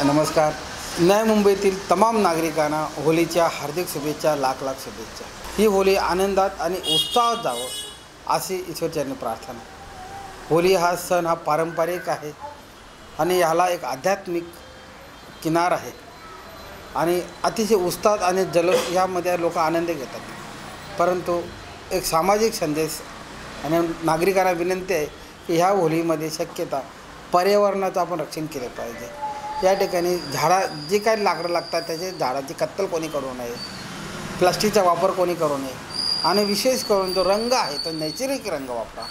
नमस्कार. नवी मुंबईतील तमाम नागरिकांना होलीच्या हार्दिक शुभेच्छा, लाख लाख शुभेच्छा. ही होली आनंदात आणि उत्साहात जावं अशी ईश्वरचरणी प्रार्थना. होली हा सण हा पारंपरिक आहे आणि ह्याला एक आध्यात्मिक किनार आहे आणि अतिशय उत्साहात आणि जल्लोष यामध्ये लोक आनंद घेतात. परंतु एक सामाजिक संदेश आणि नागरिकांना विनंती आहे की ह्या होलीमध्ये शक्यता पर्यावरणाचं आपण रक्षण केलं पाहिजे. या ठिकाणी जे काही लाकडं लागतात त्याचे झाडाची कत्तल कोणी करू नये, प्लास्टिकचा वापर कोणी करू नये आणि विशेष करून जो रंग आहे तो नैसर्गिक रंग वापरा.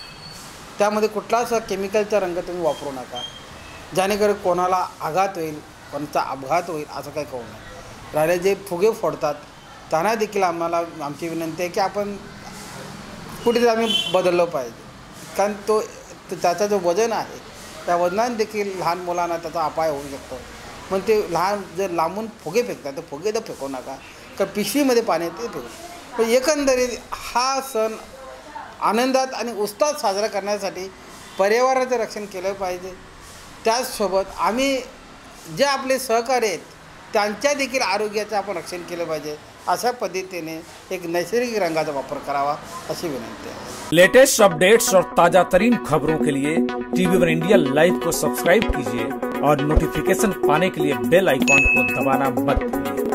त्यामध्ये कुठलाच केमिकलचा रंग तुम्ही वापरू नका, जेणेकरून कोणाला आघात होईल, कोणाचा अपघात होईल असं काही करू नये. राहिले जे फुगे फोडतात त्यांना देखील आमची विनंती आहे की आपण कुठेतरी आम्ही बदललं पाहिजे, कारण त्याचा जो वजन आहे त्या वजनाने देखील लहान मुलांना त्याचा अपाय होऊ शकतो. मग ते जर लांबून फुगे फेकतात तर फुगे तर फेकू नका, तर पिशवीमध्ये पाणी ते फेकू. पण एकंदरीत हा सण आनंदात आणि उत्साहात साजरा करण्यासाठी पर्यावरणाचं रक्षण केलं पाहिजे. त्याचसोबत आम्ही जे आपले सहकारी आहेत त्यांच्या देखील आरोग्याचं आपण रक्षण केलं पाहिजे. अशा पद्धतीने एक नैसर्गिक रंगाचा वापर करावा अशी विनंती आहे. लेटेस्ट अपडेट्स और ताजा तरीन खबरों के लिए TV1 इंडिया लाइव को सब्सक्राइब कीजिए और नोटिफिकेशन पाने के लिए बेल आइकॉन को दबाना मत भूलिए.